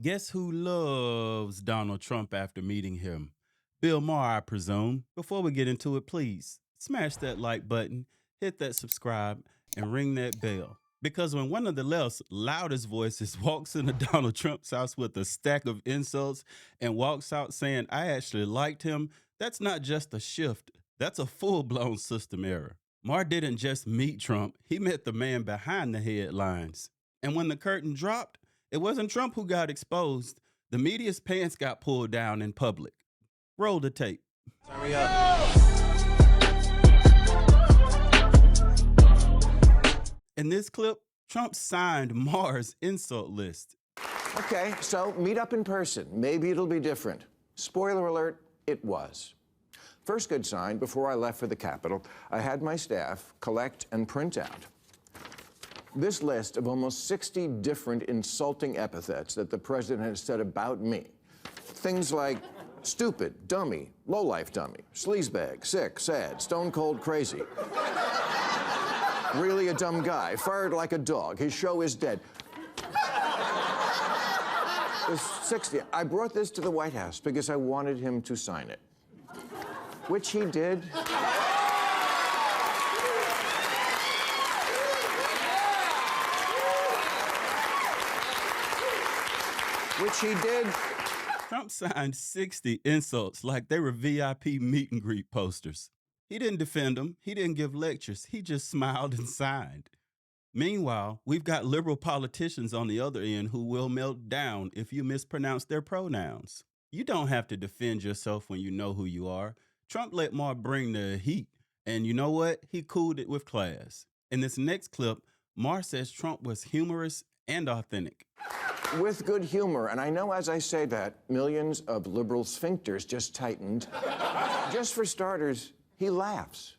Guess who loves Donald Trump after meeting him? Bill Maher, I presume. Before we get into it, please smash that like button, hit that subscribe, and ring that bell. Because when one of the left's loudest voices walks into Donald Trump's house with a stack of insults and walks out saying, I actually liked him, that's not just a shift, that's a full blown system error. Maher didn't just meet Trump, he met the man behind the headlines. And when the curtain dropped, it wasn't Trump who got exposed. The media's pants got pulled down in public. Roll the tape. Hurry up. In this clip, Trump signed Maher's insult list. Okay, so meet up in person. Maybe it'll be different. Spoiler alert, it was. First good sign, before I left for the Capitol, I had my staff collect and print out this list of almost 60 different insulting epithets that the president has said about me. Things like stupid, dummy, lowlife dummy, sleazebag, sick, sad, stone cold crazy. Really a dumb guy, fired like a dog, his show is dead. There's 60. I brought this to the White House because I wanted him to sign it, which he did. Which he did. Trump signed 60 insults like they were VIP meet and greet posters. He didn't defend them. He didn't give lectures. He just smiled and signed. Meanwhile, we've got liberal politicians on the other end who will melt down if you mispronounce their pronouns. You don't have to defend yourself when you know who you are. Trump let Maher bring the heat, and you know what? He cooled it with class. In this next clip, Maher says Trump was humorous and authentic. With good humor, and I know as I say that, millions of liberal sphincters just tightened. Just for starters, he laughs.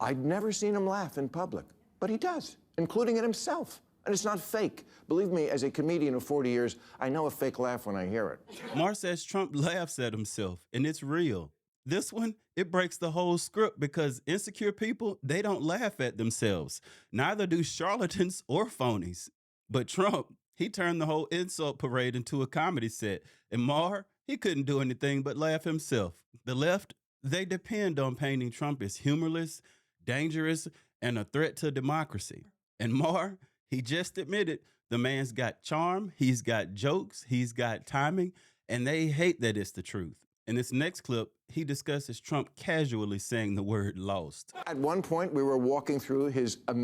I'd never seen him laugh in public, but he does, including at himself. And it's not fake. Believe me, as a comedian of 40 years, I know a fake laugh when I hear it. Maher says Trump laughs at himself, and it's real. This one, it breaks the whole script because insecure people, they don't laugh at themselves. Neither do charlatans or phonies. But Trump, he turned the whole insult parade into a comedy set. And Maher, he couldn't do anything but laugh himself. The left, they depend on painting Trump as humorless, dangerous, and a threat to democracy. And Maher, he just admitted the man's got charm, he's got jokes, he's got timing, and they hate that it's the truth. In this next clip, he discusses Trump casually saying the word lost. At one point, we were walking through it is an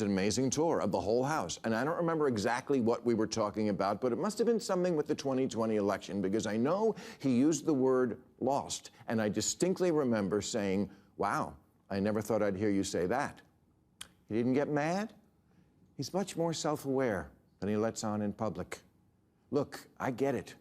amazing tour of the whole house. And I don't remember exactly what we were talking about, but it must have been something with the 2020 election because I know he used the word lost. And I distinctly remember saying, wow, I never thought I'd hear you say that. He didn't get mad. He's much more self-aware than he lets on in public. Look, I get it.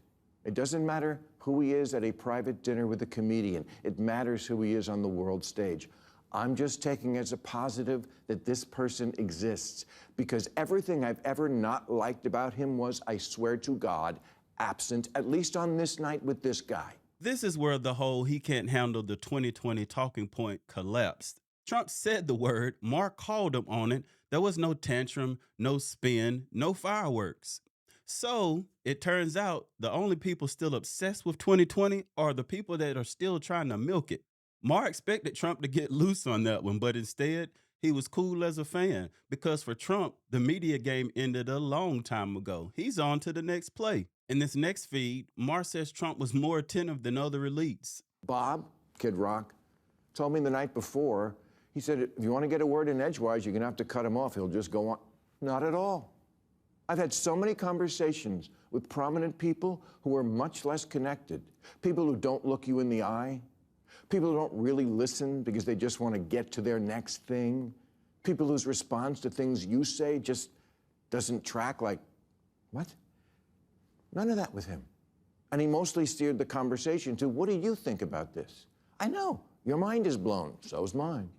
It doesn't matter who he is at a private dinner with a comedian. It matters who he is on the world stage. I'm just taking as a positive that this person exists because everything I've ever not liked about him was, I swear to God, absent, at least on this night with this guy. This is where the whole he can't handle the 2020 talking point collapsed. Trump said the word, Maher called him on it. There was no tantrum, no spin, no fireworks. So it turns out the only people still obsessed with 2020 are the people that are still trying to milk it. Maher expected Trump to get loose on that one, but instead he was cool as a fan because for Trump, the media game ended a long time ago. He's on to the next play. In this next feed, Maher says Trump was more attentive than other elites. Bob, Kid Rock, told me the night before, he said, if you want to get a word in edgewise, you're going to have to cut him off. He'll just go on. Not at all. I've had so many conversations with prominent people who are much less connected, people who don't look you in the eye, people who don't really listen because they just want to get to their next thing, people whose response to things you say just doesn't track like, what? None of that with him. And he mostly steered the conversation to, what do you think about this? I know, your mind is blown, so's mine.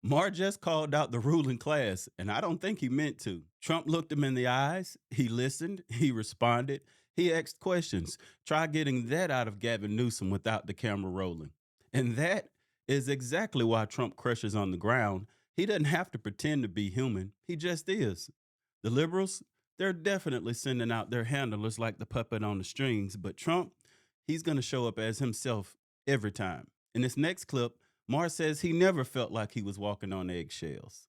Maher just called out the ruling class, and I don't think he meant to. Trump looked him in the eyes, he listened, he responded, he asked questions. Try getting that out of Gavin Newsom without the camera rolling. And that is exactly why Trump crushes on the ground. He doesn't have to pretend to be human, he just is. The liberals, they're definitely sending out their handlers like the puppet on the strings, but Trump, he's going to show up as himself every time. In this next clip, Maher says he never felt like he was walking on eggshells.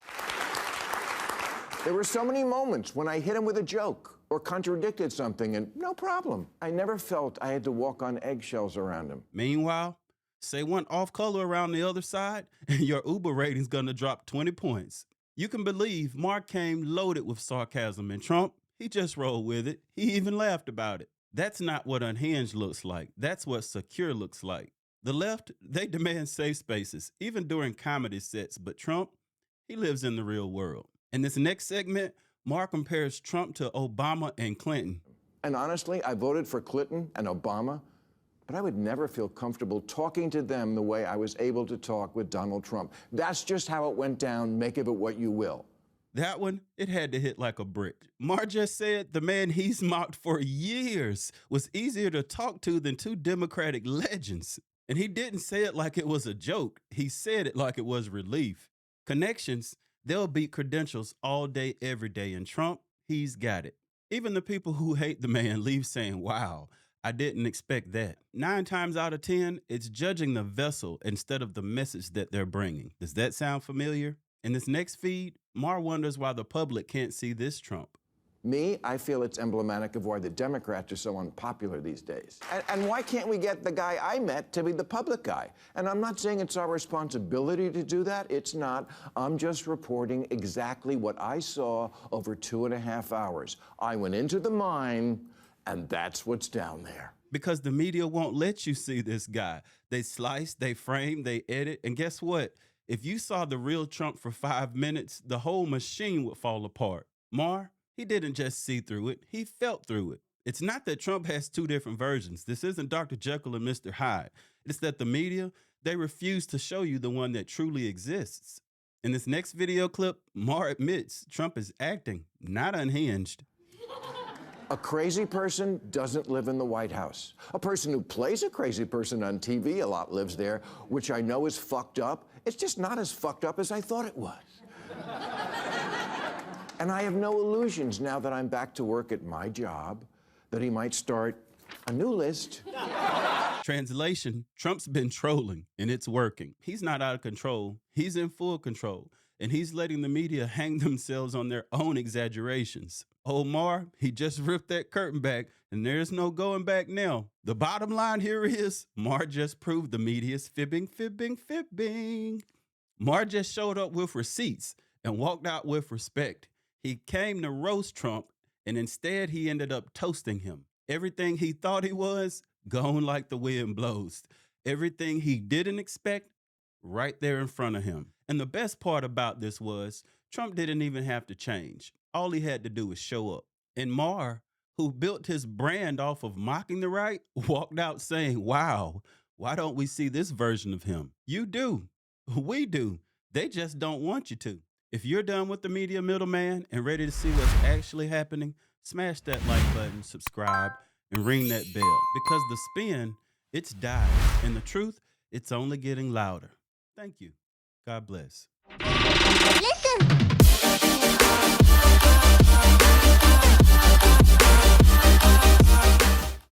There were so many moments when I hit him with a joke or contradicted something, and no problem. I never felt I had to walk on eggshells around him. Meanwhile, say one off color around the other side, and your Uber rating's gonna drop 20 points. You can believe Mark came loaded with sarcasm, and Trump, he just rolled with it. He even laughed about it. That's not what Unhinged looks like. That's what secure looks like. The left, they demand safe spaces, even during comedy sets, but Trump, he lives in the real world. In this next segment, Mark compares Trump to Obama and Clinton. And honestly, I voted for Clinton and Obama, but I would never feel comfortable talking to them the way I was able to talk with Donald Trump. That's just how it went down. Make of it what you will. That one, it had to hit like a brick. Maher just said the man he's mocked for years was easier to talk to than two Democratic legends. And he didn't say it like it was a joke. He said it like it was relief. Connections, they'll beat credentials all day, every day. And Trump, he's got it. Even the people who hate the man leave saying, wow, I didn't expect that. 9 times out of 10, it's judging the vessel instead of the message that they're bringing. Does that sound familiar? In this next feed, Maher wonders why the public can't see this Trump. Me, I feel it's emblematic of why the Democrats are so unpopular these days. And why can't we get the guy I met to be the public guy? And I'm not saying it's our responsibility to do that. It's not. I'm just reporting exactly what I saw over 2.5 hours. I went into the mine, and that's what's down there. Because the media won't let you see this guy. They slice, they frame, they edit, and guess what? If you saw the real Trump for 5 minutes, the whole machine would fall apart. Maher, he didn't just see through it, he felt through it. It's not that Trump has 2 different versions. This isn't Dr. Jekyll and Mr. Hyde. It's that the media, they refuse to show you the one that truly exists. In this next video clip, Maher admits Trump is acting, not unhinged. A crazy person doesn't live in the White House. A person who plays a crazy person on TV a lot lives there, which I know is fucked up. It's just not as fucked up as I thought it was. And I have no illusions now that I'm back to work at my job that he might start a new list. Translation, Trump's been trolling, and it's working. He's not out of control. He's in full control, and he's letting the media hang themselves on their own exaggerations. Old Maher, he just ripped that curtain back, and there's no going back now. The bottom line here is, Maher just proved the media's fibbing. Maher just showed up with receipts and walked out with respect. He came to roast Trump, and instead he ended up toasting him. Everything he thought he was, gone like the wind blows. Everything he didn't expect, right there in front of him. And the best part about this was, Trump didn't even have to change. All he had to do was show up. And Maher, who built his brand off of mocking the right, walked out saying, wow, why don't we see this version of him? You do. We do. They just don't want you to. If you're done with the media middleman and ready to see what's actually happening, smash that like button, subscribe, and ring that bell. Because the spin, it's died. And the truth, it's only getting louder. Thank you. God bless. Listen.